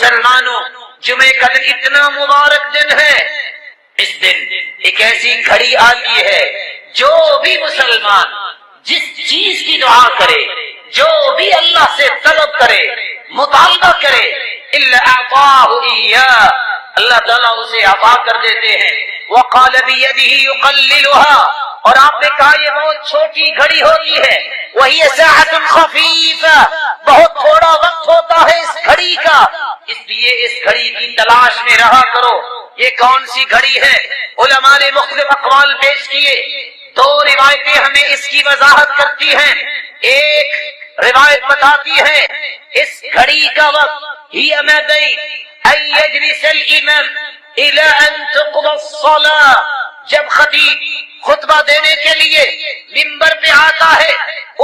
مسلمانوں، جمعے کا دن اتنا مبارک دن ہے، اس دن ایک ایسی گھڑی آتی ہے جو بھی مسلمان جس چیز کی دعا کرے، جو بھی اللہ سے طلب کرے، مطالبہ کرے، الا اعطاه اياه، اللہ تعالیٰ اسے عطا کر دیتے ہیں۔ وقال بيده يقللها، اور آپ نے کہا یہ بہت چھوٹی گھڑی ہوتی ہے، وہی ساعۃ خفیفہ، بہت تھوڑا وقت ہوتا ہے اس گھڑی کا، اس لیے اس گھڑی کی تلاش میں رہا کرو۔ یہ کون سی گھڑی ہے؟ علماء نے مختلف اقوال پیش کیے، دو روایتیں ہمیں اس کی وضاحت کرتی ہیں۔ ایک روایت بتاتی ہے اس گھڑی کا وقت ہی ما بین ان یجلس الامام الى ان تقضى الصلاة، جب خطیب خطبہ دینے کے لیے منبر پہ آتا ہے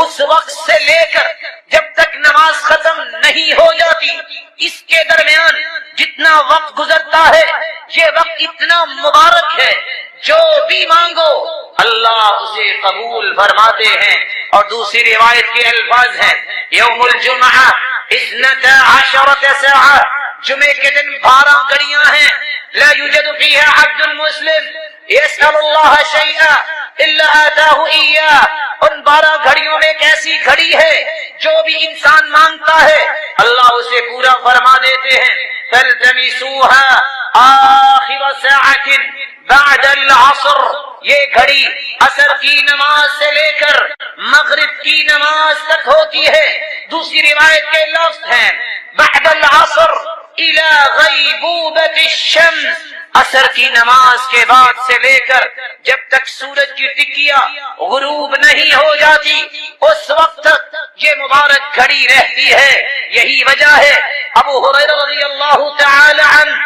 اس وقت سے لے کر جب تک نماز ختم نہیں ہو جاتی، اس کے درمیان جتنا وقت گزرتا ہے یہ وقت اتنا مبارک ہے، جو بھی مانگو اللہ اسے قبول فرماتے ہیں۔ اور دوسری روایت کے الفاظ ہیں یوم الجمعہ 12 ساعة، جمعے کے دن 12 گھڑیاں ہیں، لا یوجد فیہا عبد مسلم یسأل اللہ شیئا الا آتاہ ایاہ، ان 12 گھڑیوں میں ایک ایسی گھڑی ہے جو بھی انسان مانگتا ہے اللہ اسے پورا فرما دیتے ہیں۔ فالتمسوها آخر ساعة بعد العصر، یہ گھڑی عصر کی نماز سے لے کر مغرب کی نماز تک ہوتی ہے۔ دوسری روایت کے لفظ ہیں بعد العصر الى غیبوبة الشمس، عصر کی نماز کے بعد سے لے کر جب تک سورج کی ٹکیا غروب نہیں ہو جاتی اس وقت تک یہ مبارک گھڑی رہتی ہے۔ یہی وجہ ہے ابو ہریرہ رضی اللہ تعالی عنہ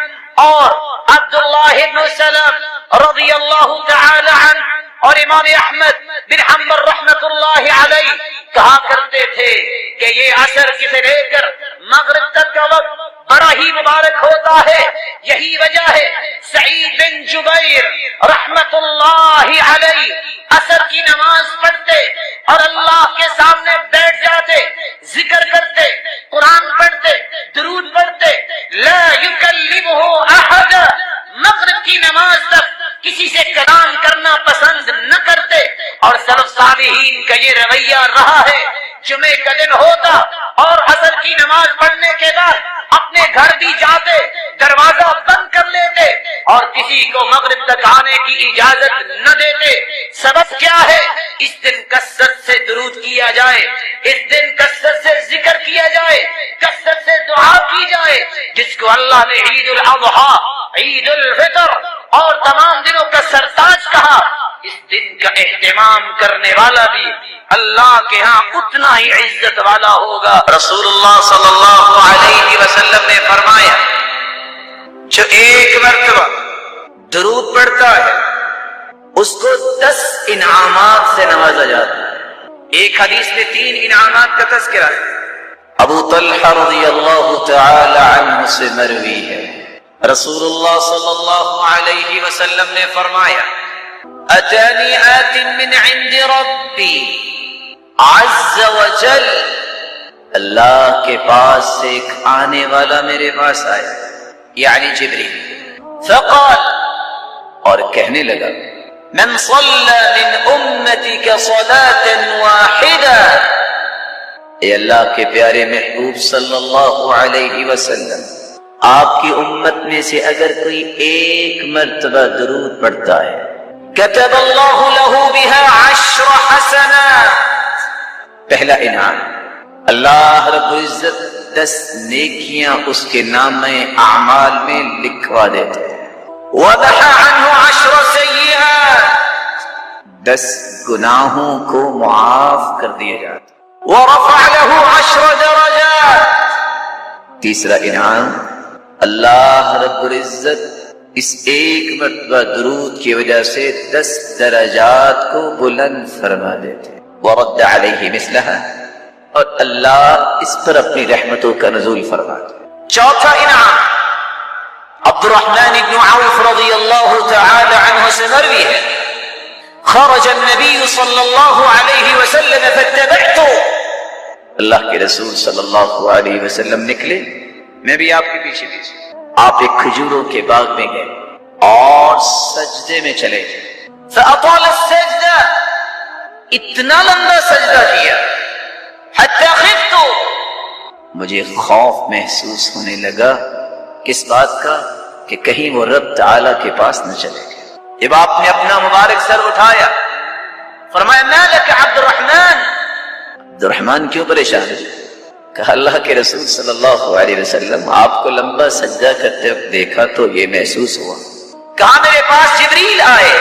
اور عبداللہ بن سلام رضی اللہ تعالی عنہ اور امام احمد بن حنبل رحمت اللہ علیہ کہا کرتے تھے کہ یہ عصر سے لے کر مغرب تک کا وقت بڑا ہی مبارک ہوتا ہے۔ یہی وجہ ہے سعید بن جبیر رحمت اللہ علیہ عصر کی نماز پڑھتے اور اللہ کے سامنے بیٹھ جاتے، ذکر کرتے، قرآن پڑھتے، درود پڑھتے، لا یکلمہ احد، مغرب کی نماز تک کسی سے کلام کرنا پسند نہ کرتے۔ اور سلف صالحین کا یہ رویہ رہا ہے، جمعے کا دن ہوتا اور عصر کی نماز پڑھنے کے بعد اپنے گھر بھی جاتے، دروازہ بند کر لیتے اور کسی کو مغرب تک آنے کی اجازت نہ دیتے۔ سبب کیا ہے؟ اس دن کثرت سے درود کیا جائے، اس دن کثرت سے ذکر کیا جائے، کثرت سے دعا کی جائے، جس کو اللہ نے عید الاضحیٰ، عید الفطر اور تمام دنوں کا سرتاج کہا۔ اس دن کا اہتمام کرنے والا بھی اللہ کے ہاں اتنا ہی عزت والا ہوگا۔ رسول اللہ صلی اللہ علیہ وسلم نے فرمایا جو ایک مرتبہ درود پڑھتا ہے اس کو 10 انعامات سے نوازا جاتا ہے۔ ایک حدیث میں 3 انعامات کا تذکرہ ہے۔ ابو طلحہ رضی اللہ تعالی عنہ سے مروی ہے رسول اللہ صلی اللہ علیہ وسلم نے فرمایا اتانی آت من عند ربی عز وجل، اللہ کے پاس سے ایک آنے والا میرے پاس آیا یعنی جبریل، فقال، اور کہنے لگا من صلى من امتك صلاة واحدة، اے اللہ کے پیارے محبوب صلی اللہ علیہ وسلم، آپ کی امت میں سے اگر کوئی ایک مرتبہ درود پڑھتا ہے كتب اللہ له بها 10 حسنات، پہلا انعام اللہ رب العزت 10 نیکیاں اس کے نامے اعمال میں لکھوا دیتے ہیں۔ وَمَحَ عَنْهُ 10 سَيِّئَاتٍ، 10 گناہوں کو معاف کر دیا جاتا ہے۔ وَرَفَعَ لَهُ 10 دَرَجَاتٍ، تیسرا انعام اللہ رب العزت اس ایک مرتبہ درود کی وجہ سے 10 درجات کو بلند فرما دیتے ہیں۔ وَرَدَّ عَلَيْهِ مِثْلَهَا، اور اللہ اس پر اپنی رحمتوں کا نزول فرماتے ہیں۔ چوتھا انعام عبد الرحمن بن عوف رضی اللہ تعالی عنہ سے مروی ہے خرج النبی صلی اللہ علیہ وسلم فاتبعته، اللہ کے رسول صلی اللہ علیہ وسلم نکلے میں بھی آپ کے پیچھے پیچھے. آپ ایک کھجوروں کے باغ میں گئے اور سجدے میں چلے گئے. فأطال السجدہ، اتنا لمبا سجدہ کیا. حتی خفت، مجھے خوف محسوس ہونے لگا. کس بات کا؟ کہ کہیں وہ رب تعالی کے پاس نہ چلے گئے. جب آپ نے اپنا مبارک سر اٹھایا، فرمایا ما لک عبد الرحمن کیوں پریشان ہے؟ کہا اللہ کے رسول صلی اللہ علیہ وسلم آپ کو لمبا سجدہ کرتے وقت دیکھا تو یہ محسوس ہوا. کہا میرے پاس جبریل آئے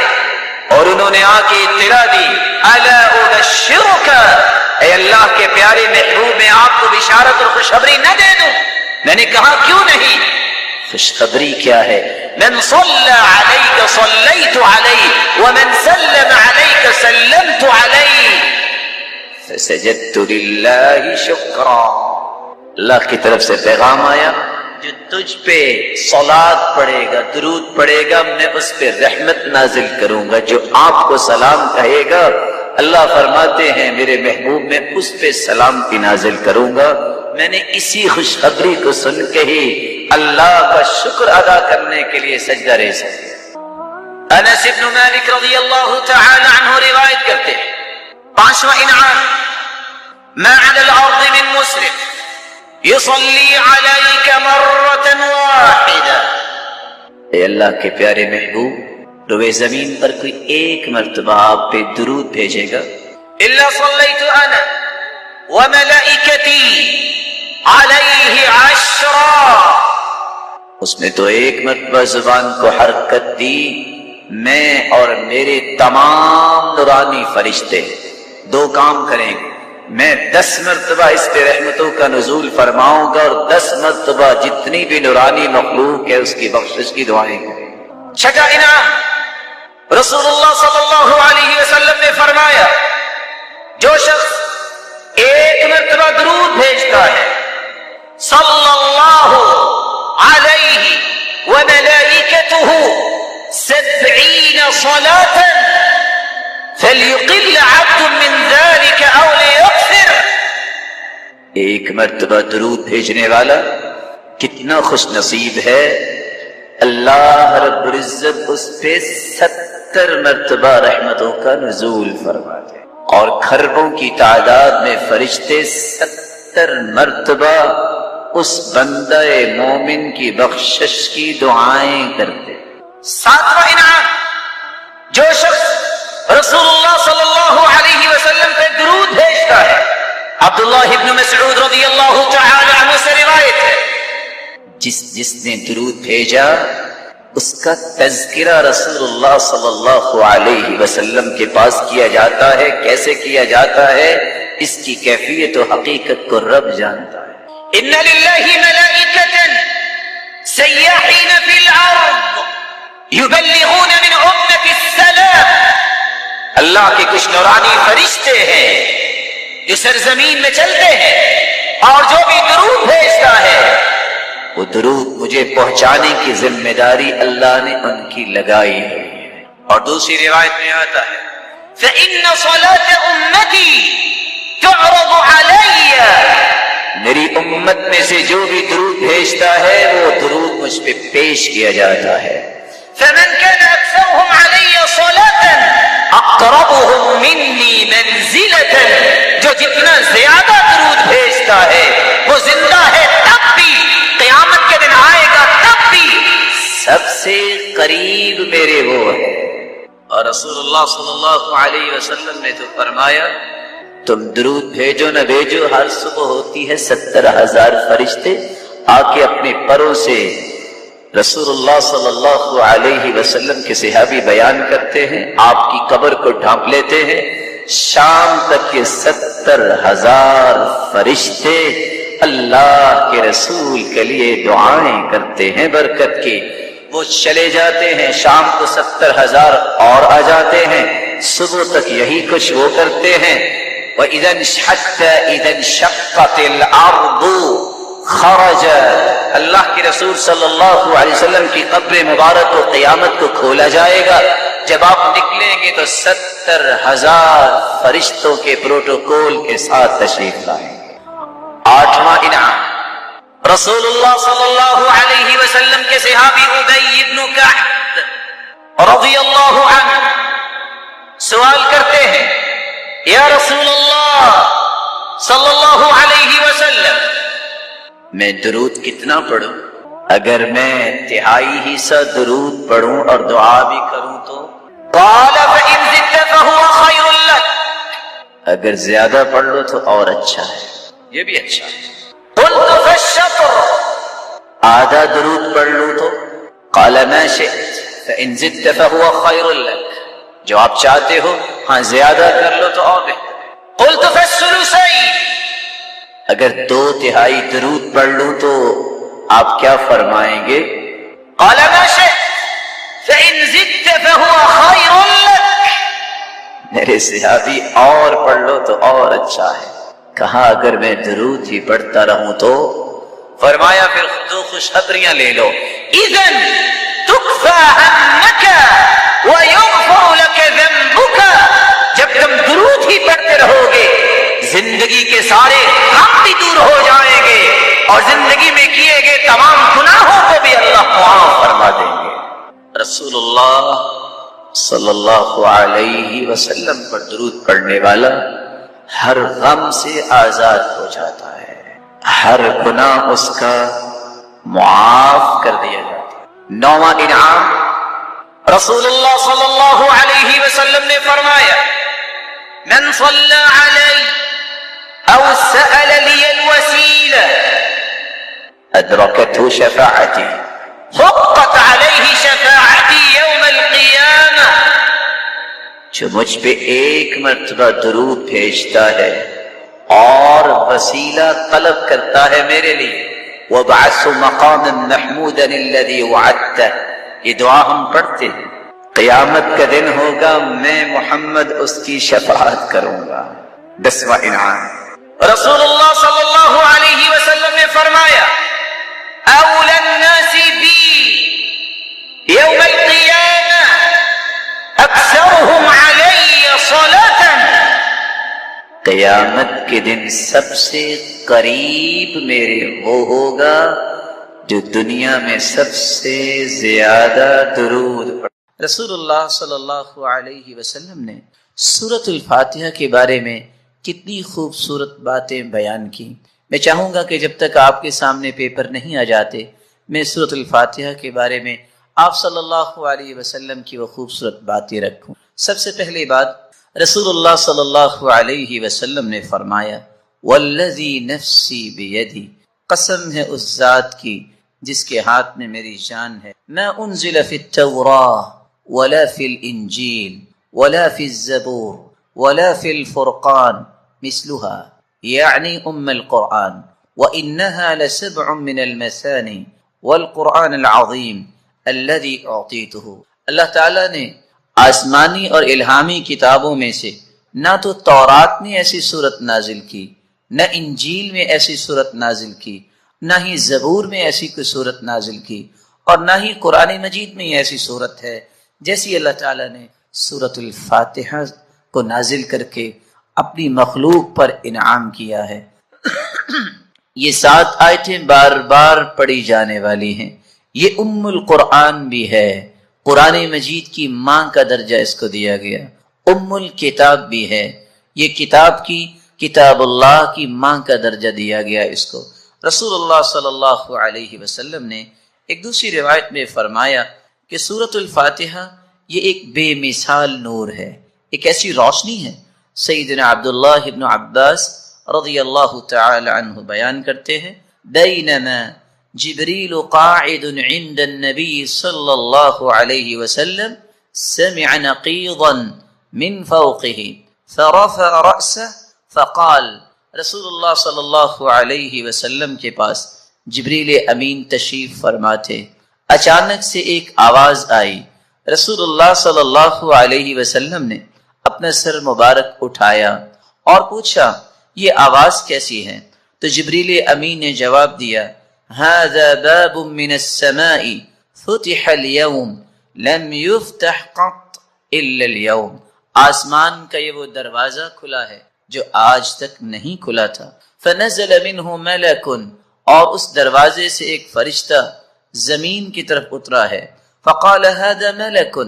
اور انہوں نے آ کے اطلاع دی، الا ابشرک، اے اللہ کے پیارے محبوب میں آپ کو بشارت اور خوشخبری نہ دے دوں؟ میں نے کہا کیوں نہیں؟ خوشخبری کیا ہے؟ من صلی علیک صلیت علیہ ومن سلم علیک سلمت علیہ فسجدت للہ شکرا. اللہ کی طرف سے پیغام آیا، جو تجھ پہ صلات پڑھے گا، درود پڑھے گا، میں اس پہ رحمت نازل کروں گا. جو آپ کو سلام کہے گا، اللہ فرماتے ہیں میرے محبوب میں اس پہ سلامتی نازل کروں گا. میں نے اسی خوشخبری کو سن کے ہی اللہ کا شکر ادا کرنے کے لیے سجدہ ریز کیا. انس بن مالک رضی اللہ تعالی عنہ روایت کرتے ہیں، 5واں انعام، ما علی الارض من مسلم یصلی علیک مرۃ واحدہ. اے اللہ کے پیارے محبوب، روئے زمین پر کوئی ایک مرتبہ آپ پہ درود بھیجے گا، الا صلیت انا وملائکتی علیہ 10، اس میں تو ایک مرتبہ زبان کو حرکت دی، میں اور میرے تمام نورانی فرشتے 2 کام کریں گے. میں 10 مرتبہ اس پہ رحمتوں کا نزول فرماؤں گا اور 10 مرتبہ جتنی بھی نورانی مخلوق ہے اس کی بخشش کی دعائیں کریں. 6واں انعام، رسول اللہ صلی اللہ علیہ وسلم نے فرمایا، جو شخص ایک مرتبہ درود بھیجتا ہے، صلی اللہ علیہ وملائکتہ 70 صلاة فلیقل عبد من ذلك او لیکثر. ایک مرتبہ درود بھیجنے والا کتنا خوش نصیب ہے، اللہ رب العزت اس پہ 70 مرتبہ رحمتوں کا نزول فرماتے ہیں، اور کھربوں کی تعداد میں فرشتے 70 مرتبہ اس بندہ مومن کی بخشش کی دعائیں کرتے. 7واں انعام، جو شخص رسول اللہ صلی اللہ علیہ وسلم پہ درود بھیجتا ہے، عبداللہ ابن مسعود رضی اللہ تعالی عنہ سے روایت ہے، جس نے درود بھیجا اس کا تذکرہ رسول اللہ صلی اللہ علیہ وسلم کے پاس کیا جاتا ہے. کیسے کیا جاتا ہے؟ اس کی کیفیت و حقیقت کو رب جانتا ہے. ان للہ ملائکۃ سیاحین فی الارض یبلغون من امت السلام. اللہ کے کچھ نورانی فرشتے ہیں جو سرزمین میں چلتے ہیں اور جو بھی درود بھیجتا ہے وہ درود مجھے پہنچانے کی ذمہ داری اللہ نے ان کی لگائی ہے. اور دوسری روایت میں آتا ہے فإن صلاة أمتي تعرض علی، میری امت میں سے جو بھی درود بھیجتا ہے وہ درود مجھ پہ پیش کیا جاتا ہے. فمن كان أكثرهم علي صلاة اقربهم مني منزلة، جو جتنا زیادہ درود بھیجتا ہے وہ زندہ ہے تب بھی، قیامت کے دن آئے گا تب بھی سب سے قریب میرے وہ ہے. اور رسول اللہ صلی اللہ علیہ وسلم نے تو فرمایا تم درود بھیجو نہ بھیجو، ہر صبح ہوتی ہے 70,000 فرشتے آ کے اپنے پروں سے رسول اللہ صلی اللہ علیہ وسلم کے صحابی بیان کرتے ہیں، آپ کی قبر کو ڈھانپ لیتے ہیں. شام تک یہ 70,000 فرشتے اللہ کے رسول کے لیے دعائیں کرتے ہیں برکت کی. وہ چلے جاتے ہیں، شام کو 70,000 اور آ جاتے ہیں، صبح تک یہی کچھ وہ کرتے ہیں. إِذَا انشَقَّتِ الْأَرْضُ خرج، اللہ کے رسول صلی اللہ علیہ وسلم کی قبر مبارک کو قیامت کو کھولا جائے گا. جب آپ نکلیں گے تو 70,000 فرشتوں کے پروٹوکول کے ساتھ تشریف لائیں گے. 8واں انعام، رسول اللہ صلی اللہ علیہ وسلم کے صحابی ابی بن کعب رضی اللہ عنہ سوال کرتے ہیں، یا رسول اللہ صلی اللہ علیہ وسلم، میں درود کتنا پڑھوں؟ اگر میں تہائی حصہ درود پڑھوں اور دعا بھی کروں تو؟ قال فإن زدت فهو خير لك، اگر زیادہ پڑھ لو تو اور اچھا ہے، یہ بھی اچھا ہے۔ قلت فالشطر، آدھا درود پڑھ لوں تو؟ قال ما شئت فإن زدت فهو خير لك، جو آپ چاہتے ہو، ہاں زیادہ کر لو تو اور بہتر۔ قلت فالثلثين، اگر 2/3 درود پڑھ لوں تو آپ کیا فرمائیں گے؟ قال ما شئت فإن زدت فهو خير لك، میرے صحابی اور پڑھ لو تو اور اچھا ہے۔ کہا اگر میں درود ہی پڑھتا رہوں تو؟ فرمایا پھر 2 خوشخبریاں لے لو، اذن تکفى همك ويغفر لك ذنبك، جب تم درود ہی پڑھتے رہو گے زندگی کے سارے غم بھی دور ہو جائیں گے اور زندگی میں کیے گئے تمام گناہوں کو بھی اللہ معاف فرما دیں گے۔ رسول اللہ صلی اللہ علیہ وسلم پر درود پڑھنے والا ہر غم سے آزاد ہو جاتا ہے، ہر گناہ اس کا معاف کر دیا جاتا ہے۔ 9واں انعام، رسول اللہ صلی اللہ علیہ وسلم نے فرمایا، من صلی علی او سأل لی الوسیلہ ادرکته شفاعتی حقت علیہ شفاعتی یوم القیامہ، جو مجھ پہ ایک مرتبہ درود بھیجتا ہے اور وسیلہ طلب کرتا ہے میرے لیے، وابعث مقاما محمودا الذی وعدتہ، یہ دعا ہم پڑھتے ہیں، قیامت کا دن ہوگا میں محمد اس کی شفاعت کروں گا۔ 10واں انعام، رسول اللہ صلی اللہ علیہ وسلم نے فرمایا، اولی الناس بی یوم القیامہ اکثرهم علی صلاۃ، قیامت کے دن سب سے قریب میرے وہ ہوگا جو دنیا میں سب سے زیادہ درود پڑھے۔ رسول اللہ صلی اللہ علیہ وسلم نے سورۃ الفاتحہ کے بارے میں کتنی خوبصورت باتیں بیان کی۔ میں چاہوں گا کہ جب تک آپ کے سامنے پیپر نہیں آ جاتے، میں سورۃ الفاتحہ کے بارے میں آپ صلی اللہ علیہ وسلم کی وہ خوبصورت باتیں رکھوں۔ سب سے پہلی بات، رسول اللہ صلی اللہ علیہ وسلم نے فرمایا، والذی نفسی بیدی، قسم ہے اس ذات کی جس کے ہاتھ میں میری جان ہے، ما انزل فی التوراۃ ولا فی الانجیل ولا فی الزبور ولا فی الفرقان مثلها، یعنی القرآن، وإنها لسبع من المثانی والقرآن العظیم الذي اعطیته۔ اللہ تعالیٰ نے آسمانی اور الہامی کتابوں میں سے نہ تو تورات میں ایسی صورت نازل کی، نہ انجیل میں ایسی صورت نازل کی، نہ ہی زبور میں ایسی کوئی صورت نازل کی، اور نہ ہی قرآن مجید میں ایسی صورت ہے جیسی اللہ تعالیٰ نے سورۃ الفاتحہ کو نازل کر کے اپنی مخلوق پر انعام کیا ہے۔ یہ 7 آیتیں بار بار پڑھی جانے والی ہیں۔ یہ ام القرآن بھی ہے، قرآن مجید کی ماں کا درجہ اس کو دیا گیا، ام الکتاب بھی ہے، یہ کتاب کی، کتاب اللہ کی ماں کا درجہ دیا گیا اس کو۔ رسول اللہ صلی اللہ علیہ وسلم نے ایک دوسری روایت میں فرمایا کہ سورۃ الفاتحہ یہ ایک بے مثال نور ہے، ایک ایسی روشنی ہے۔ سیدنا عبداللہ ابن عباس رضی اللہ تعالی عنہ بیان کرتے ہیں، بینما جبریل قاعد عند النبی صلی اللہ علیہ وسلم سمع نقیضا من فوقه فرفع رأسه فقال، رسول اللہ صلی اللہ علیہ وسلم کے پاس جبریل امین تشریف فرما تھے، اچانک سے ایک آواز آئی، رسول اللہ صلی اللہ علیہ وسلم نے اپنا سر مبارک اٹھایا اور پوچھا یہ آواز کیسی ہے؟ تو جبریل امین نے جواب دیا، هذا باب من السماء فتح اليوم لم يفتح قط الا اليوم، آسمان کا یہ وہ دروازہ کھلا ہے جو آج تک نہیں کھلا تھا، فنزل منه ملک اور اس دروازے سے ایک فرشتہ زمین کی طرف اترا ہے. فقال هذا ملک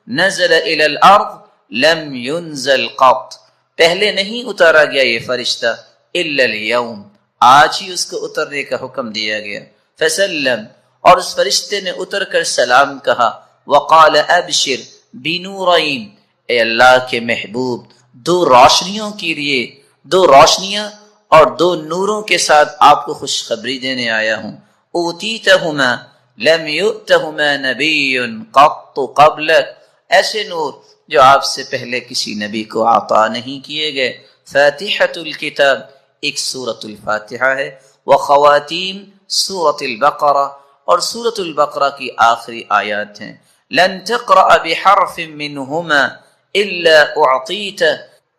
نزل الى الارض لم ينزل قط، پہلے نہیں اتارا گیا یہ فرشتہ الا اليوم، آج ہی اس کو اترنے کا حکم دیا گیا. فسلم، اور اس فرشتے نے اتر کر سلام کہا. وقال ابشر بنورین، اے اللہ کے محبوب دو روشنیوں کے لیے، دو روشنیاں اور دو نوروں کے ساتھ آپ کو خوشخبری دینے آیا ہوں. اوتیتہما لم یؤتہما نبی قط قبلک، ایسے نور جو آپ سے پہلے کسی نبی کو عطا نہیں کیے گئے. فاتحۃ الکتاب، ایک سورۃ الفاتحہ ہے. وخواتیم سورۃ البقرہ، اور سورۃ البقرہ کی آخری آیات ہیں. لن تقرأ بحرف منہما الا اعطیت،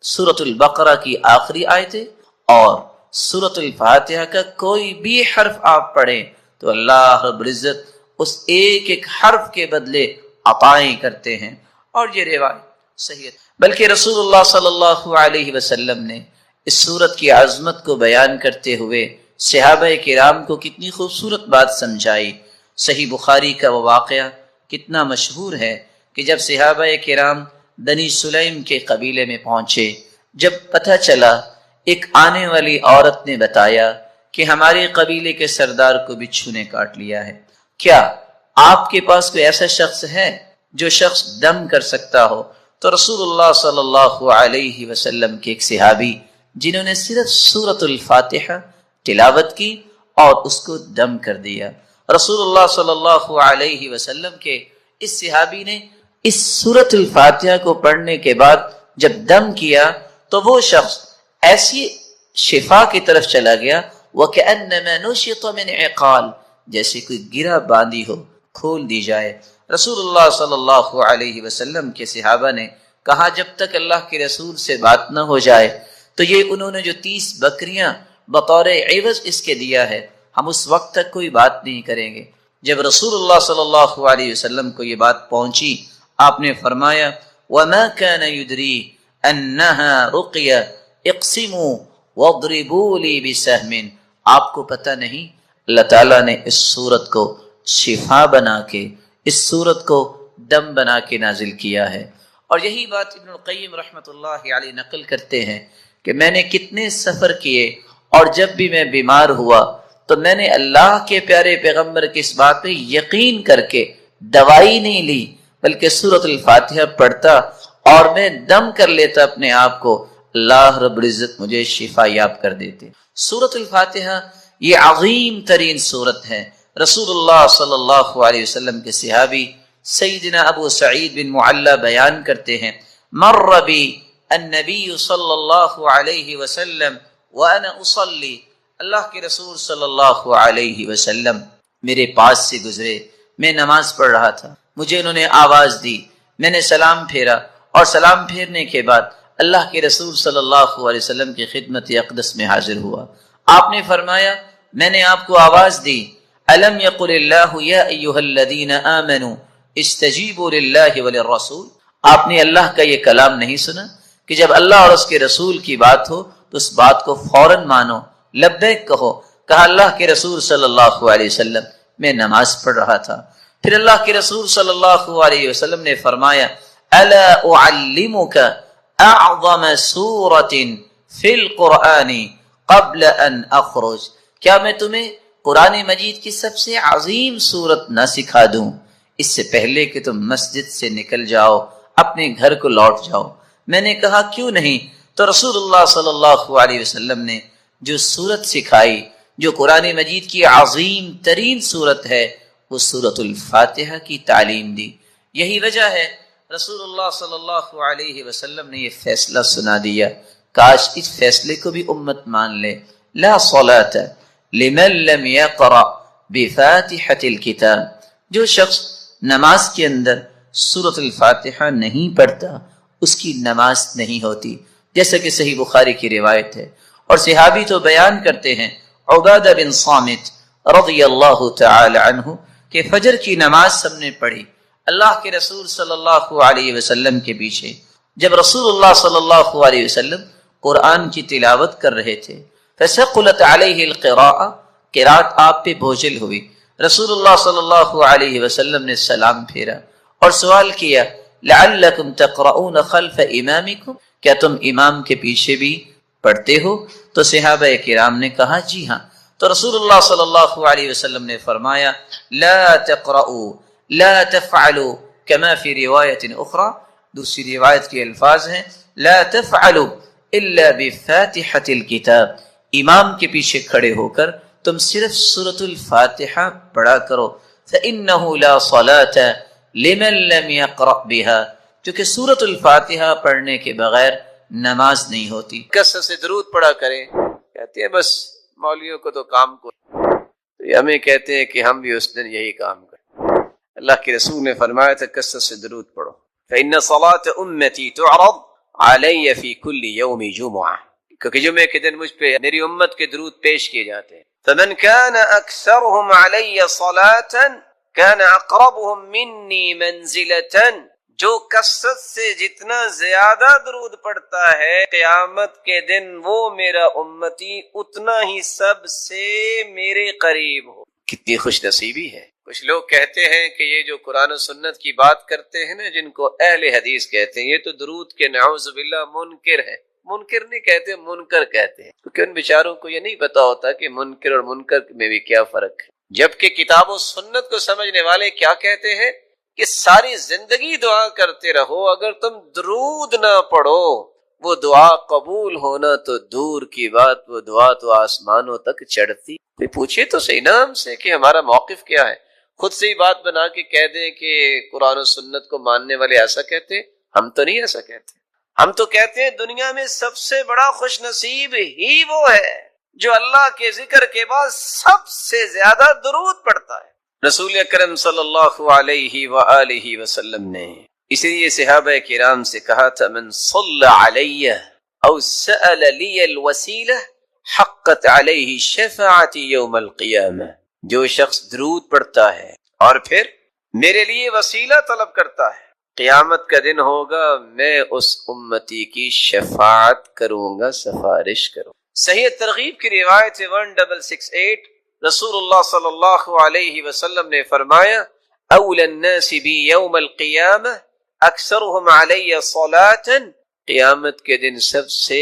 سورۃ البقرہ کی آخری آیتیں اور سورۃ الفاتحہ کا کوئی بھی حرف آپ پڑھیں تو اللہ رب العزت اس ایک ایک حرف کے بدلے عطائیں کرتے ہیں. اور یہ روایت صحیح ہے، بلکہ رسول اللہ صلی اللہ علیہ وسلم نے اس سورت کی عظمت کو بیان کرتے ہوئے صحابہ کرام کو کتنی خوبصورت بات سمجھائی. صحیح بخاری کا وہ واقعہ کتنا مشہور ہے کہ جب صحابہ کرام بنی سلیم کے قبیلے میں پہنچے، جب پتہ چلا ایک آنے والی عورت نے بتایا کہ ہمارے قبیلے کے سردار کو بچھو نے کاٹ لیا ہے، کیا آپ کے پاس کوئی ایسا شخص ہے جو شخص دم کر سکتا ہو؟ تو رسول اللہ صلی اللہ علیہ وسلم کے ایک صحابی جنہوں نے صرف سورۃ الفاتحہ تلاوت کی اور اس کو دم کر دیا، رسول اللہ صلی اللہ علیہ وسلم کے اس صحابی نے اس سورۃ الفاتحہ کو پڑھنے کے بعد جب دم کیا تو وہ شخص ایسی شفا کی طرف چلا گیا وَكَأَنَّمَا نُشِطَ مِنْ عِقَالٍ، جیسے کوئی گرہ باندھی ہو کھول دی جائے. رسول اللہ صلی اللہ علیہ وسلم کے صحابہ نے کہا جب تک اللہ کے رسول سے بات نہ ہو جائے تو یہ انہوں نے جو 30 بکریاں بطور عوض اس کے دیا ہے ہم اس وقت تک کوئی بات نہیں کریں گے. جب رسول اللہ صلی اللہ علیہ وسلم کو یہ بات پہنچی آپ نے فرمایا وَمَا كَانَ يُدْرِي أَنَّهَا رُقْيَ اقْسِمُوا وَاضْرِبُوا لِي بِسَهْمٍ، آپ کو پتہ نہیں اللہ تعالیٰ نے اس صورت کو شفا بنا کے، اس صورت کو دم بنا کے نازل کیا ہے. اور یہی بات ابن القیم رحمۃ اللہ علیہ نقل کرتے ہیں کہ میں نے کتنے سفر کیے اور جب بھی میں بیمار ہوا تو میں نے اللہ کے پیارے پیغمبر کی اس بات پہ یقین کر کے دوائی نہیں لی بلکہ سورۃ الفاتحہ پڑھتا اور میں دم کر لیتا اپنے آپ کو، اللہ رب العزت مجھے شفا یاب کر دیتے. سورۃ الفاتحہ یہ عظیم ترین سورت ہے. رسول اللہ صلی اللہ علیہ وسلم کے صحابی سیدنا ابو سعید بن معلی بیان کرتے ہیں مر بی النبی صلی اللہ علیہ وسلم وانا اصلی، اللہ کے رسول صلی اللہ علیہ وسلم میرے پاس سے گزرے، میں نماز پڑھ رہا تھا، مجھے انہوں نے آواز دی، میں نے سلام پھیرا اور سلام پھیرنے کے بعد اللہ کے رسول صلی اللہ علیہ وسلم کی خدمت اقدس میں حاضر ہوا. آپ نے فرمایا میں نے آپ کو آواز دی الم یقل اللہ یا ایھا الذین آمنوا استجیبوا للہ وللرسول، آپ نے اللہ کا یہ کلام نہیں سنا کہ جب اللہ اور اس کے رسول کی بات ہو تو اس بات کو فوراً مانو، لبیک کہو. کہا اللہ کے رسول صلی اللہ علیہ وسلم میں نماز پڑھ رہا تھا. پھر اللہ کے رسول صلی اللہ علیہ وسلم نے فرمایا الا اعلمک اعظم سورۃ فی القرآن قبل ان اخرج، کیا میں تمہیں قرآن مجید کی سب سے عظیم سورت نہ سکھا دوں اس سے پہلے کہ تم مسجد سے نکل جاؤ، اپنے گھر کو لوٹ جاؤ؟ میں نے کہا کیوں نہیں؟ تو رسول اللہ صلی اللہ علیہ وسلم نے جو سورت سکھائی، جو قرآن مجید کی عظیم ترین سورت ہے، وہ سورۃ الفاتحہ کی تعلیم دی. یہی وجہ ہے رسول اللہ صلی اللہ علیہ وسلم نے یہ فیصلہ سنا دیا، کاش اس فیصلے کو بھی امت مان لے. لا صلاۃ لمن لم یقرأ بفاتحۃ الکتاب، جو شخص نماز کے اندر سورۃ الفاتحہ نہیں پڑھتا اس کی نماز نہیں ہوتی، جیسا کہ صحیح بخاری کی روایت ہے. اور صحابی تو بیان کرتے ہیں عبادہ بن صامت رضی اللہ تعالی عنہ کہ فجر کی نماز سب نے پڑھی اللہ کے رسول صلی اللہ علیہ وسلم کے پیچھے. جب رسول اللہ صلی اللہ علیہ وسلم قرآن کی تلاوت کر رہے تھے فثقلت علیہ القراءة، قرات آپ پہ بوجھل ہوئی، رسول اللہ صلی اللہ علیہ وسلم نے سلام پھیرا اور سوال کیا لعلکم تقرؤون خلف امامکم، کیا تم امام کے پیچھے بھی پڑھتے ہو؟ تو صحابہ کرام نے کہا جی ہاں۔ تو رسول اللہ صلی اللہ علیہ وسلم نے فرمایا لا تقرؤوا لا تفعلوا كما فی روایت اخری، دوسری روایت کے الفاظ ہیں لا تفعلوا الا بفاتحة الکتاب، امام کے پیچھے کھڑے ہو کر تم صرف سورۃ الفاتحہ پڑھا کرو، فإنه لا صلاة لمن لم يقرأ بها، کیونکہ سورۃ الفاتحہ پڑھنے کے بغیر نماز نہیں ہوتی۔ کثرت سے درود پڑھا کریں، کہتے ہیں بس مولویوں کو تو کام کو، تو ہمیں کہتے ہیں کہ ہم بھی اس دن یہی کام کریں۔ اللہ کے رسول نے فرمایا تھا کثرت سے درود پڑھو، فإن صلاة أمتي تعرض علي في كل يوم جمعة، کیونکہ جمعے کے دن مجھ پہ میری امت کے درود پیش کیے جاتے ہیں۔ فمن كان أكثرهم علي صلاة كان أقربهم مني منزلة، جو کثرت سے جتنا زیادہ درود پڑھتا ہے قیامت کے دن وہ میرا امتی اتنا ہی سب سے میرے قریب ہو۔ کتنی خوش نصیبی ہے۔ کچھ لوگ کہتے ہیں کہ یہ جو قرآن و سنت کی بات کرتے ہیں نا، جن کو اہل حدیث کہتے ہیں، یہ تو درود کے نعوذ باللہ منکر ہیں۔ منکر نہیں کہتے، منکر کہتے ہیں، کیونکہ ان بیچاروں کو یہ نہیں پتا ہوتا کہ منکر اور منکر میں بھی کیا فرق ہے۔ جبکہ کتاب و سنت کو سمجھنے والے کیا کہتے ہیں کہ ساری زندگی دعا کرتے رہو، اگر تم درود نہ پڑھو وہ دعا قبول ہونا تو دور کی بات، وہ دعا تو آسمانوں تک چڑھتی۔ پوچھے تو صحیح نا ہم سے کہ ہمارا موقف کیا ہے، خود سے ہی بات بنا کے کہہ دیں کہ قرآن و سنت کو ماننے والے ایسا کہتے ہیں۔ ہم تو نہیں ایسا کہتے، ہم تو کہتے ہیں دنیا میں سب سے بڑا خوش نصیب ہی وہ ہے جو اللہ کے ذکر کے بعد سب سے زیادہ درود پڑھتا ہے۔ رسول اکرم صلی اللہ علیہ وآلہ وسلم نے اسی لیے صحابہ کرام سے کہا تھا من صلی علی او سأل لی الوسیلہ حقت علیہ شفاعتی یوم القیامہ، جو شخص درود پڑھتا ہے اور پھر میرے لیے وسیلہ طلب کرتا ہے، قیامت کا دن ہوگا میں اس امتی کی شفاعت کروں گا، سفارش کروں۔ صحیح ترغیب کی روایت 1668 رسول اللہ صلی اللہ علیہ وسلم نے فرمایا اولی الناس بی یوم القیامہ اکثرهم علی صلاۃ، قیامت کے دن سب سے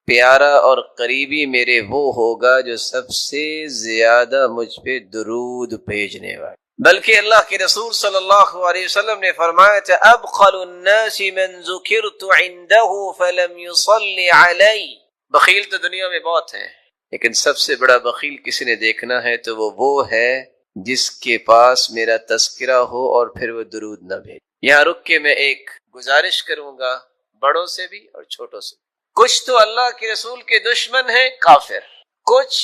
پیارا اور قریبی میرے وہ ہوگا جو سب سے زیادہ مجھ پہ درود بھیجنے والا۔ بلکہ اللہ کے رسول صلی اللہ علیہ وسلم نے فرمایا تھا ابخل الناس من ذکرت عنده فلم يصلی علی، بخیل تو دنیا میں بہت ہیں لیکن سب سے بڑا بخیل کسی نے دیکھنا ہے تو وہ ہے جس کے پاس میرا تذکرہ ہو اور پھر وہ درود نہ بھیجے۔ یہاں رک کے میں ایک گزارش کروں گا بڑوں سے بھی اور چھوٹوں سے۔ کچھ تو اللہ کے رسول کے دشمن ہیں، کافر، کچھ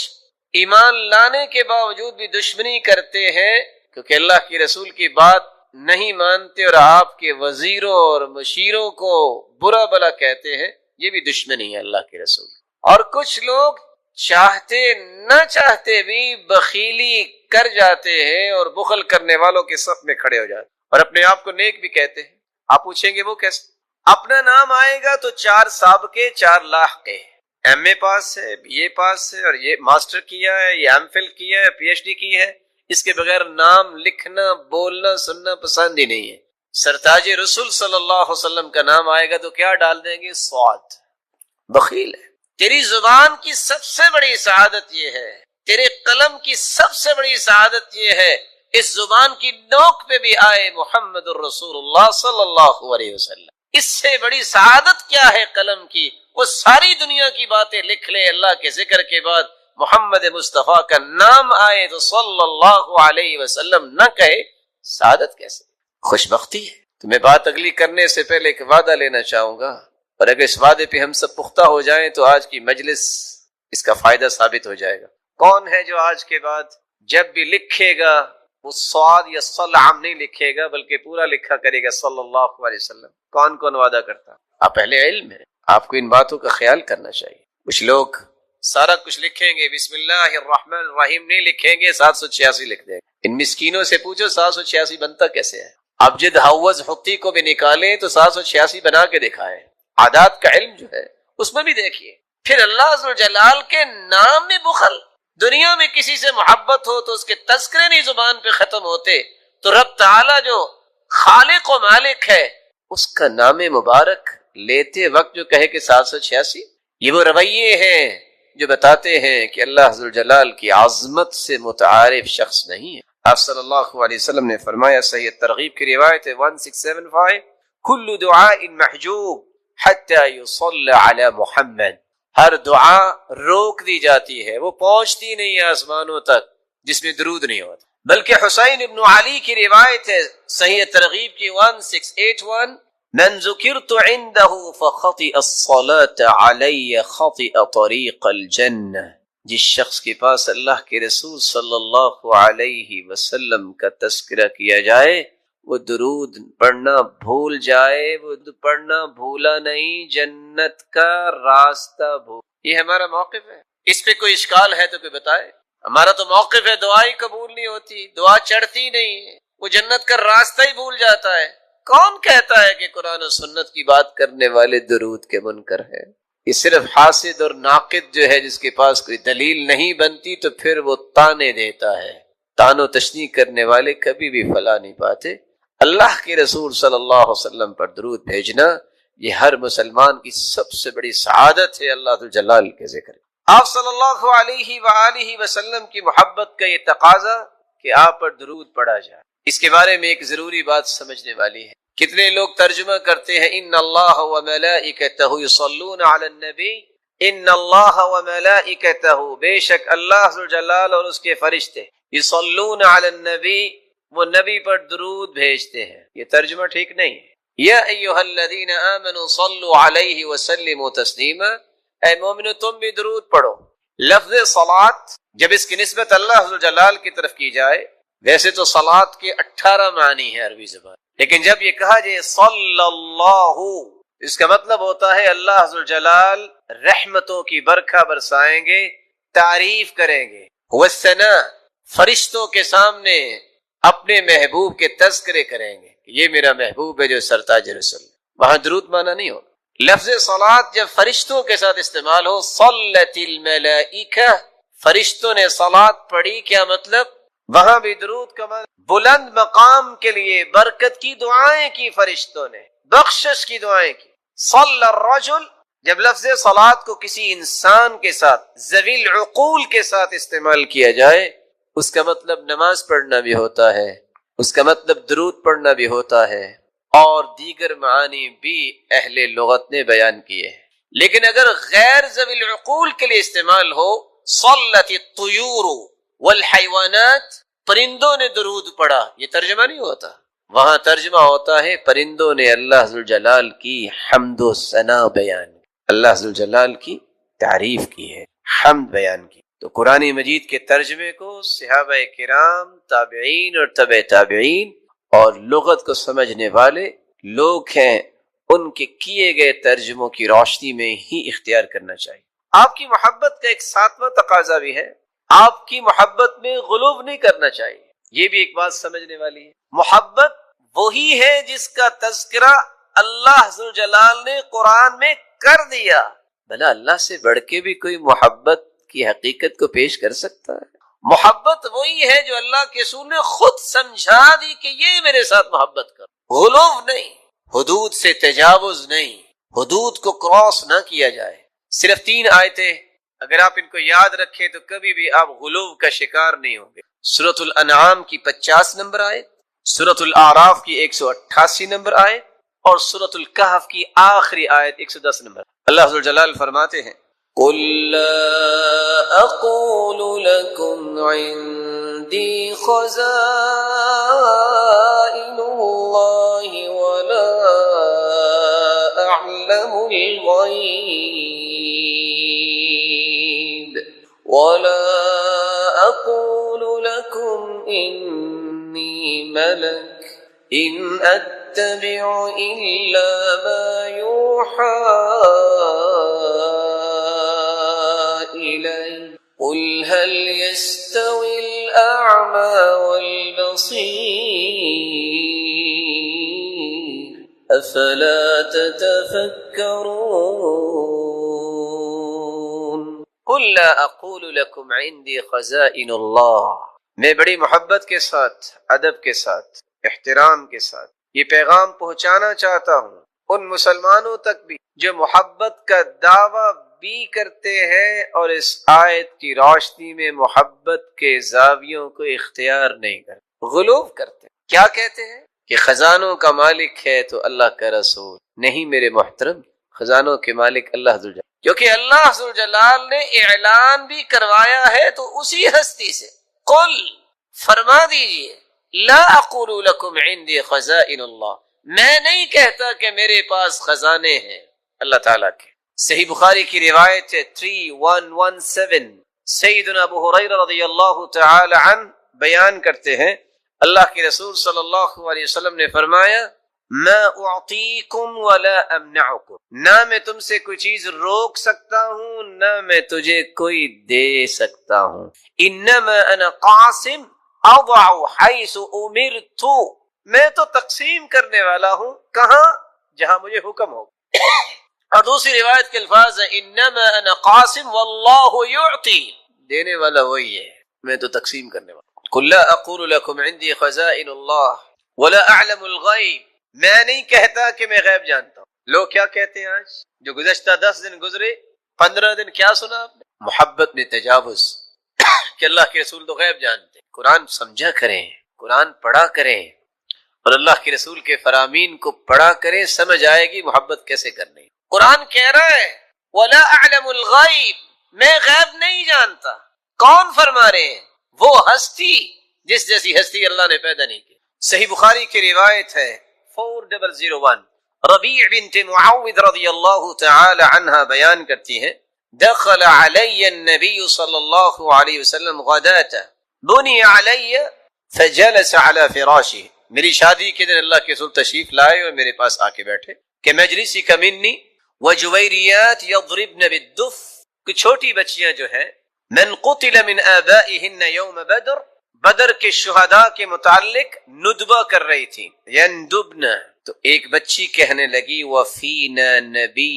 ایمان لانے کے باوجود بھی دشمنی کرتے ہیں کیونکہ اللہ کے رسول کی بات نہیں مانتے اور آپ کے وزیروں اور مشیروں کو برا بلا کہتے ہیں، یہ بھی دشمنی ہے اللہ کے رسول۔ اور کچھ لوگ چاہتے نہ چاہتے بھی بخیلی کر جاتے ہیں اور بخل کرنے والوں کے صف میں کھڑے ہو جاتے ہیں اور اپنے آپ کو نیک بھی کہتے ہیں۔ آپ پوچھیں گے وہ کیسے؟ اپنا نام آئے گا تو 4 سابقے 4 لاحقے، ایم اے پاس ہے، بی اے پاس ہے اور یہ ماسٹر کیا ہے، یہ ایم فل کیا ہے، پی ایچ ڈی کی ہے، اس کے بغیر نام لکھنا بولنا سننا پسند ہی نہیں ہے۔ سرتاج رسول صلی اللہ علیہ وسلم کا نام آئے گا تو کیا ڈال دیں گے؟ صاد، بخیل ہے۔ تیری زبان کی سب سے بڑی سعادت یہ ہے، تیرے قلم کی سب سے بڑی سعادت یہ ہے اس زبان کی نوک پہ بھی آئے محمد الرسول اللہ صلی اللہ علیہ وسلم۔ اس سے بڑی سعادت کیا ہے قلم کی؟ وہ ساری دنیا کی باتیں لکھ لے، اللہ کے ذکر کے بعد محمد مصطفیٰ کا نام آئے تو صلی اللہ علیہ وسلم نہ کہے، سعادت کیسے؟ خوش بختی ہے۔ تو میں بات اگلی کرنے سے پہلے ایک وعدہ لینا چاہوں گا، اور اگر اس وعدے پہ ہم سب پختہ ہو جائیں تو آج کی مجلس اس کا فائدہ ثابت ہو جائے گا۔ کون ہے جو آج کے بعد جب بھی لکھے گا وہ صاد یا صل عام نہیں لکھے گا بلکہ پورا لکھا کرے گا صلی اللہ علیہ وسلم؟ کون کون وعدہ کرتا؟ آپ اہل علم ہیں، آپ کو ان باتوں کا خیال کرنا چاہیے۔ کچھ لوگ سارا کچھ لکھیں گے، بسم اللہ الرحمن الرحیم نہیں لکھیں گے، 786 لکھ دیں گے۔ ان مسکینوں سے پوچھو 786 بنتا کیسے ہے؟ ابجد حوض حقی کو بھی نکالیں تو 786 بنا کے دکھائیں۔ عادات کا علم جو ہے اس میں بھی دیکھیے۔ پھر اللہ عز و جلال کے نام میں بخل، دنیا میں کسی سے محبت ہو تو اس کے تذکرے نہیں زبان پہ ختم ہوتے، تو رب تعالیٰ جو خالق و مالک ہے اس کا نام مبارک لیتے وقت جو کہے کہ 786، یہ وہ رویے ہیں جو بتاتے ہیں کہ اللہ ذوالجلال کی عظمت سے متعارف شخص نہیں ہے۔ آپ صلی اللہ علیہ وسلم نے فرمایا، صحیح ترغیب کی روایت ہے 1675، کل دعاء محجوب حتی یصلی علی محمد، ہر دعا روک دی جاتی ہے، وہ پہنچتی نہیں ہے آسمانوں تک جس میں درود نہیں ہوتا۔ بلکہ حسین ابن علی کی روایت ہے صحیح ترغیب کی 1681، من ذکرت عنده فخطئ الصلاة علی خطئ طریق الجنہ، جس شخص کے پاس اللہ کے رسول صلی اللہ علیہ وسلم کا تذکرہ کیا جائے وہ درود پڑھنا بھول جائے، وہ پڑھنا بھولا نہیں، جنت کا راستہ بھول۔ یہ ہمارا موقف ہے، اس پہ کوئی اشکال ہے تو کوئی بتائے۔ ہمارا تو موقف ہے دعا ہی قبول نہیں ہوتی، دعا چڑھتی نہیں ہے، وہ جنت کا راستہ ہی بھول جاتا ہے۔ کون کہتا ہے کہ قرآن و سنت کی بات کرنے والے درود کے منکر ہیں؟ یہ صرف حاسد اور ناقد جو ہے جس کے پاس کوئی دلیل نہیں بنتی تو پھر وہ تانے دیتا ہے۔ تان و تشنیع کرنے والے کبھی بھی فلاح نہیں پاتے۔ اللہ کے رسول صلی اللہ علیہ وسلم پر درود بھیجنا یہ ہر مسلمان کی سب سے بڑی سعادت ہے۔ اللہ ذوالجلال کے ذکر، آپ صلی اللہ علیہ وآلہ وسلم کی محبت کا یہ تقاضا کہ آپ پر درود پڑھا جائے، اس کے بارے میں ایک ضروری بات سمجھنے والی ہے۔ کتنے لوگ ترجمہ کرتے ہیں ان اللہ وملائکتہ یصلون علی النبی، ان اللہ وملائکتہ، بے شک اللہ ذوالجلال اور اس کے فرشتے، یصلون علی النبی، وہ نبی پر درود بھیجتے ہیں۔ یہ ترجمہ ٹھیک نہیں ہے۔ یا ایھا الذین آمنوا صلوا علیہ وسلموا تسلیما، اے مومنو تم بھی درود پڑھو۔ لفظ صلاۃ جب اس کی نسبت اللہ ذوالجلال کی طرف کی جائے، ویسے تو صلاۃ کے 18 معنی ہے عربی زبان، لیکن جب یہ کہا جائے صلی اللہ، اس کا مطلب ہوتا ہے اللہ ذوالجلال رحمتوں کی برکھا برسائیں گے، تعریف کریں گے، والثناء، فرشتوں کے سامنے اپنے محبوب کے تذکرے کریں گے کہ یہ میرا محبوب ہے جو سرتاج رسول۔ وہاں درود معنی نہیں ہوگا۔ لفظ صلاۃ جب فرشتوں کے ساتھ استعمال ہو، صلت الملائکہ، فرشتوں نے صلاۃ پڑھی، کیا مطلب؟ وہاں بھی درود کا معنی بلند مقام کے لیے برکت کی دعائیں کی، فرشتوں نے بخشش کی دعائیں کی۔ صلی الرجل، جب لفظ صلاۃ کو کسی انسان کے ساتھ ذوی العقول کے ساتھ استعمال کیا جائے، اس کا مطلب نماز پڑھنا بھی ہوتا ہے، اس کا مطلب درود پڑھنا بھی ہوتا ہے، اور دیگر معانی بھی اہل لغت نے بیان کیے ہیں۔ لیکن اگر غیر ذوی العقول کے لیے استعمال ہو، صلت الطیور والحیوانات، پرندوں نے درود پڑھا، یہ ترجمہ نہیں ہوتا، وہاں ترجمہ ہوتا ہے پرندوں نے اللہ ذوالجلال کی حمد و ثنا بیان کی، اللہ ذوالجلال کی تعریف کی ہے، حمد بیان کی۔ تو قرآن مجید کے ترجمے کو صحابہ کرام، تابعین اور تبع تابعین اور لغت کو سمجھنے والے لوگ ہیں، ان کے کیے گئے ترجموں کی روشنی میں ہی اختیار کرنا چاہیے۔ آپ کی محبت کا ایک ساتواں تقاضا بھی ہے، آپ کی محبت میں غلو نہیں کرنا چاہیے۔ یہ بھی ایک بات سمجھنے والی ہے۔ محبت وہی ہے جس کا تذکرہ اللہ ذوالجلال نے قرآن میں کر دیا۔ بھلا اللہ سے بڑھ کے بھی کوئی محبت کی حقیقت کو پیش کر سکتا ہے؟ محبت وہی ہے جو اللہ کے رسول نے خود سمجھا دی کہ یہ میرے ساتھ محبت کرو، غلو نہیں، حدود سے تجاوز نہیں، حدود کو کراس نہ کیا جائے۔ صرف 3 آیتیں اگر آپ ان کو یاد رکھیں تو کبھی بھی آپ غلو کا شکار نہیں ہوں گے۔ سورۃ الانعام کی 50 نمبر آیت، سورۃ الاعراف کی 188 نمبر آیت، اور سورۃ الکہف کی آخری آیت 110 نمبر۔ اللہ ذوالجلال فرماتے ہیں قُل لَا أَقُولُ لَكُمْ عِنْدِي خَزَائِنُ اللَّهِ وَلَا أَعْلَمُ الْغَيْبَ وَلَا أَقُولُ لَكُمْ إِنِّي مَلَكٌ إِنْ أَتَّبِعُ إِلَّا مَا يُوحَىٰ إِلَيَّ قُلْ هَلْ يَسْتَوِي الْأَعْمَى وَالْبَصِيرُ أَفَلَا تَتَفَكَّرُونَ قل لا اقول لكم عندي خزائن اللہ، میں بڑی محبت کے ساتھ، ادب کے ساتھ، احترام کے ساتھ یہ پیغام پہنچانا چاہتا ہوں ان مسلمانوں تک بھی جو محبت کا دعویٰ بھی کرتے ہیں اور اس آیت کی روشنی میں محبت کے زاویوں کو اختیار نہیں کرتے، غلوف کرتے ہیں۔ کیا کہتے ہیں کہ خزانوں کا مالک ہے تو اللہ کا رسول نہیں۔ میرے محترم، خزانوں کے مالک اللہ ذوالجلال، کیونکہ اللہ ذوالجلال نے اعلان بھی کروایا ہے تو اسی ہستی سے، قل فرما دیجئے، لا اقول لکم عندی خزائن اللہ، میں نہیں کہتا کہ میرے پاس خزانے ہیں اللہ تعالیٰ کے۔ صحیح بخاری کی روایت ہے 3117، سیدنا ابو ہریرہ رضی اللہ تعالی عنہ بیان کرتے ہیں اللہ کے رسول صلی اللہ علیہ وسلم نے فرمایا ما اعطیکم ولا امنعکم، نہ میں تم سے کوئی چیز روک سکتا ہوں نہ میں تجھے کوئی دے سکتا ہوں، انما انا قاسم اضع حیث امرت، میں تو تقسیم کرنے والا ہوں کہاں؟ جہاں مجھے حکم ہو۔ اور دوسری روایت کے الفاظ ہیں انما انا قاسم واللہ یعطی، دینے والا وہی ہے، میں تو تقسیم کرنے والا۔ قل لا اقول لكم عندي خزائن اللہ ولا اعلم الغیب، میں نہیں کہتا کہ میں غیب جانتا ہوں۔ لوگ کیا کہتے ہیں آج؟ جو گزشتہ 10 دن گزرے، 15 دن کیا سنا آپ نے؟ محبت میں تجاوز کہ اللہ کے رسول تو غیب جانتے۔ قرآن سمجھا کریں، قرآن پڑھا کریں اور اللہ کے رسول کے فرامین کو پڑھا کریں، سمجھ آئے گی محبت کیسے کرنی۔ قرآن کہہ رہا ہے وَلَا أَعْلَمُ الْغَيْبِ، میں غیب نہیں جانتا۔ کون فرما رہے ہیں؟ وہ ہستی جس جیسی ہستی اللہ نے پیدا نہیں کی۔ صحیح بخاری کی روایت ہے 4001، ربیع بنت معوذ رضی اللہ تعالی عنہ بیان کرتی ہیں دخل علی النبی صلی اللہ علیہ وسلم غداة بنی علی فجلس علی فراشہ، میری شادی کے دن اللہ کے رسول تشریف لائے اور میرے پاس آ کے بیٹھے کہ مجلسی کا منی وجویریات یضربن بالدف، کچھ چھوٹی بچیاں جو ہیں من قتل من آبائہن یوم بدر، بدر کے شہداء کے متعلق ندبہ کر رہی تھی، یندبن، تو ایک بچی کہنے لگی وفینا نبی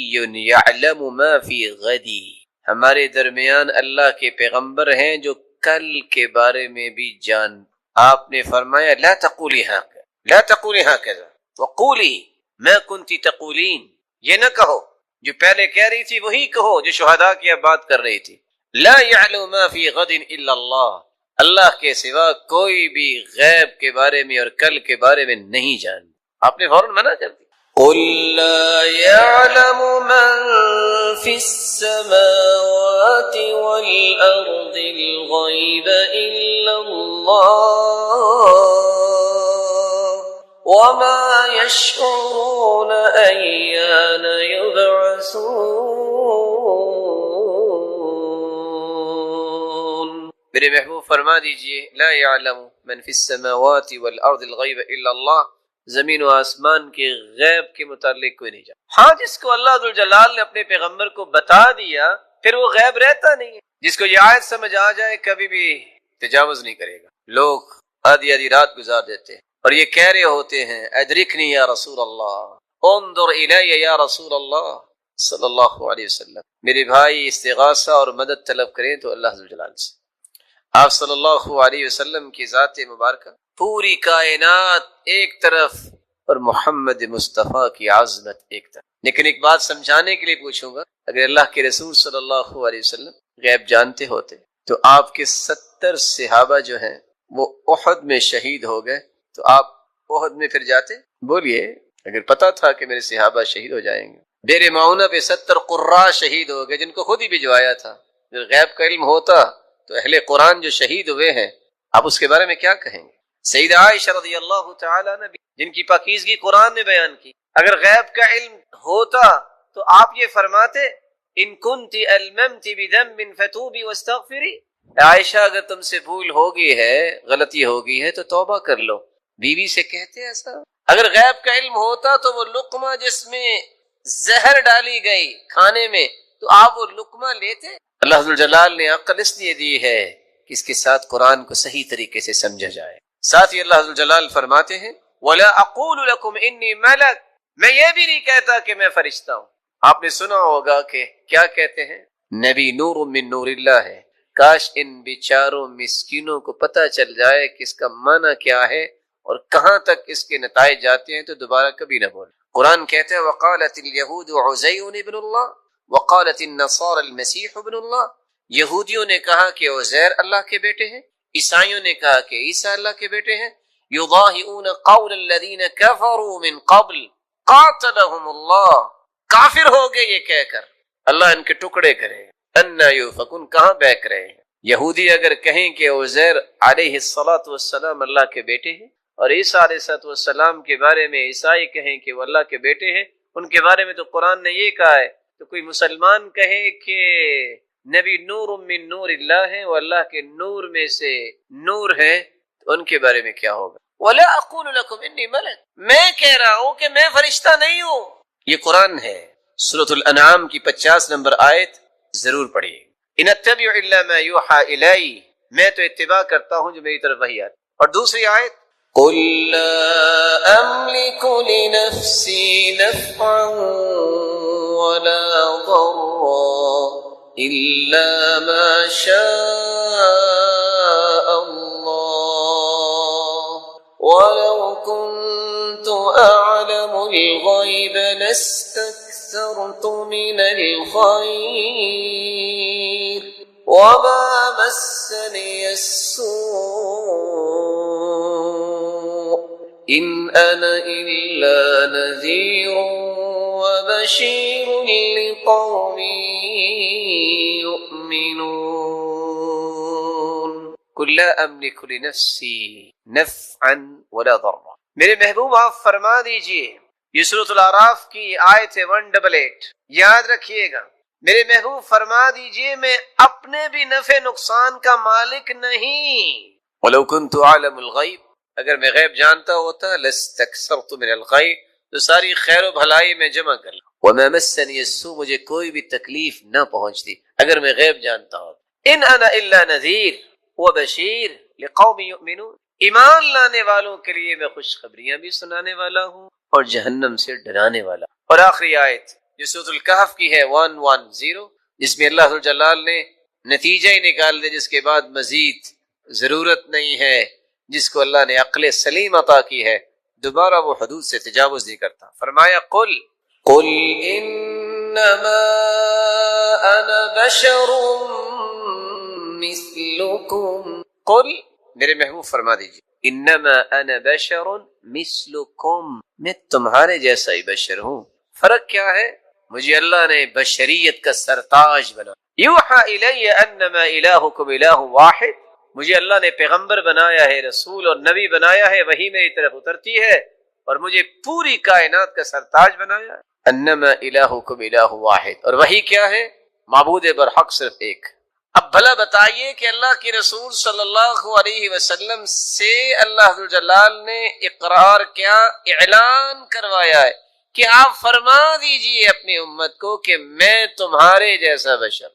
یعلم ما فی غدی، ہمارے درمیان اللہ کے پیغمبر ہیں جو کل کے بارے میں بھی جان۔ آپ نے فرمایا لا تقولی هكذا، لا تقولی هكذا وقولی ما كنت تقولین، یہ نہ کہو جو پہلے کہہ رہی تھی وہی کہو جو شہداء کی اب بات کر رہی تھی۔ لا يعلم ما في غد الا اللہ، اللہ کے سوا کوئی بھی غیب کے بارے میں اور کل کے بارے میں نہیں جان۔ آپ نے فوراً منع کر دی قل لا يعلم من في السماوات والأرض الغيب إلا الله وما يشعرون أيان يبعثون۔ میرے محبوب فرما دیجئے لا يعلم من في السماوات والأرض الغيب إلا الله، زمین و آسمان کے غیب کے متعلق کوئی نہیں جانتا۔ ہاں جس کو اللہ ذوالجلال نے اپنے پیغمبر کو بتا دیا پھر وہ غیب رہتا نہیں ہے، جس کو یہ آیت سمجھ آ جائے کبھی بھی تجاوز نہیں کرے گا۔ لوگ آدھی آدھی رات گزار دیتے ہیں اور یہ کہہ رہے ہوتے ہیں ادرکنی یا رسول اللہ، انظر الی یا رسول اللہ صلی اللہ علیہ وسلم، میرے بھائی استغاثہ اور مدد طلب کریں تو اللہ ذوالجلال سے۔ آپ صلی اللہ علیہ وسلم کی ذات مبارکہ، پوری کائنات ایک طرف اور محمد مصطفیٰ کی عظمت ایک طرف۔ لیکن ایک بات سمجھانے کے لیے پوچھوں گا، اگر اللہ کے رسول صلی اللہ علیہ وسلم غیب جانتے ہوتے تو آپ کے 70 صحابہ جو ہیں وہ احد میں شہید ہو گئے، تو آپ احد میں پھر جاتے؟ بولیے، اگر پتا تھا کہ میرے صحابہ شہید ہو جائیں گے۔ بیر معونہ پہ 70 قراء شہید ہو گئے جن کو خود ہی بھجوایا تھا۔ اگر غیب کا علم ہوتا تو اہل قرآن جو شہید ہوئے ہیں آپ اس کے بارے میں کیا کہیں گے؟ سیدہ عائشہ رضی اللہ تعالیٰ عنہ جن کی پاکیزگی قرآن نے بیان کی، اگر غیب کا علم ہوتا تو آپ یہ فرماتے ان کنت الممت بذنب فتوبی واستغفری، عائشہ اگر تم سے بھول ہوگی ہے، غلطی ہوگی ہے تو توبہ کر لو۔ بیوی سے کہتے ایسا؟ اگر غیب کا علم ہوتا تو وہ لقمہ جس میں زہر ڈالی گئی کھانے میں تو آپ وہ لقمہ لیتے؟ اللہ ذوالجلال نے عقل اس لیے دی ہے کہ اس کے ساتھ قرآن کو صحیح طریقے سے سمجھا جائے۔ ساتھ ہی اللہ ذوالجلال فرماتے ہیں وَلَا أَقُولُ لَكُمْ إِنِّي مَلَكٌ، میں یہ بھی نہیں کہتا کہ میں فرشتہ ہوں۔ آپ نے سنا ہوگا کہ کیا کہتے ہیں نبی نور من نور اللہ ہے. کاش ان بیچاروں مسکینوں کو پتہ چل جائے کہ اس کا معنی کیا ہے اور کہاں تک اس کے نتائج جاتے ہیں تو دوبارہ کبھی نہ بولے. قرآن کہتے ہیں وقالت الیہود عزیر ابن اللہ وقالت النصارى المسیح ابن اللہ. یہودیوں نے کہا کہ عزیر اللہ کے بیٹے ہیں، عیسائیوں نے کہا کہ عیسیٰ اللہ کے بیٹے ہیں. یضاہئون قول الذین کفروا من قبل قاتلهم اللہ. کافر ہو گئے یہ کہہ کر اللہ ان کے ٹکڑے کرے. انا یؤفکون، کہاں بہک رہے ہیں. یہودی اگر کہیں کہ عزیر علیہ الصلاۃ والسلام اللہ کے بیٹے ہیں اور عیسیٰ علیہ الصلاۃ والسلام کے بارے میں عیسائی کہیں کہ وہ اللہ کے بیٹے ہیں، ان کے بارے میں تو قرآن نے یہ کہا ہے. تو کوئی مسلمان کہے کہ نبی نور من نور اللہ ہے، وہ اللہ کے نور میں سے نور ہے، تو ان کے بارے میں کیا ہوگا؟ وَلَا أَقُولُ لَكُمْ إِنِّي مَلَكٌ، میں کہہ رہا ہوں کہ میں فرشتہ نہیں ہوں. یہ قرآن ہے. سورۃ الانعام کی 50 نمبر آیت ضرور پڑھیے. ان اتبع الا ما یوحى الی، میں تو اتباع کرتا ہوں جو میری طرف وحی آتی. اور دوسری آیت قل لا املک لنفسی نفعا ولا ضرا الا ما شاء اللہ ولو كنت اعلم الغیب لاستكثرت من الخیر وما مسني السوء إن أنا إلا نذير وبشير لقوم يؤمنون. قل لا أملك لنفسي نفعا ولا ضرا. میرے محبوب آپ فرما دیجئے، یہ سورۃ الاعراف کی آیت 188 یاد رکھیے گا. میرے محبوب فرما دیجئے میں اپنے بھی نفع نقصان کا مالک نہیں. وَلَوْ كُنْتُ عَالَمُ الْغَيْبِ، اگر میں غیب جانتا ہوتا لَاسْتَكْثَرْتُ مِنَ الْخَيْرِ، تو ساری خیر و بھلائی میں جمع کر لوں. وَمَا مَسَّنِيَ السُّوءُ، مجھے کوئی بھی تکلیف نہ پہنچتی اگر میں غیب جانتا ہوتا. إِنْ أَنَا إِلَّا نَذِيرٌ وَبَشِيرٌ لِقَوْمٍ يُؤْمِنُونَ، ایمان لانے والوں کے لیے میں خوشخبریاں بھی سنانے والا ہوں اور جہنم سے ڈرانے والا. اور آخری آیت جو سورۃ الکہف کی ہے 110، جس میں اللہ جلال نے نتیجہ ہی نکال دے، جس کے بعد مزید ضرورت نہیں ہے، جس کو اللہ نے عقل سلیم عطا کی ہے، دوبارہ وہ حدود سے تجاوز نہیں کرتا. فرمایا قل انما انا بشر مثلکم. قل، میرے محبوب فرما دیجیے، انما انا بشر مثلکم، میں تمہارے جیسا ہی بشر ہوں. فرق کیا ہے؟ مجھے اللہ نے بشریت کا سرتاج بنا. یوحى الی انما الہکم الہ واحد، مجھے اللہ نے پیغمبر بنایا ہے، رسول اور نبی بنایا ہے، وہی میری طرف اترتی ہے اور مجھے پوری کائنات کا سرتاج بنایا ہے. انما الہکم الہ واحد، اور وہی کیا ہے؟ معبود برحق صرف ایک. اب بھلا بتائیے کہ اللہ کے رسول صلی اللہ علیہ وسلم سے اللہ جلال نے اقرار کیا، اعلان کروایا ہے کہ آپ فرما دیجئے اپنی امت کو کہ میں تمہارے جیسا بشر.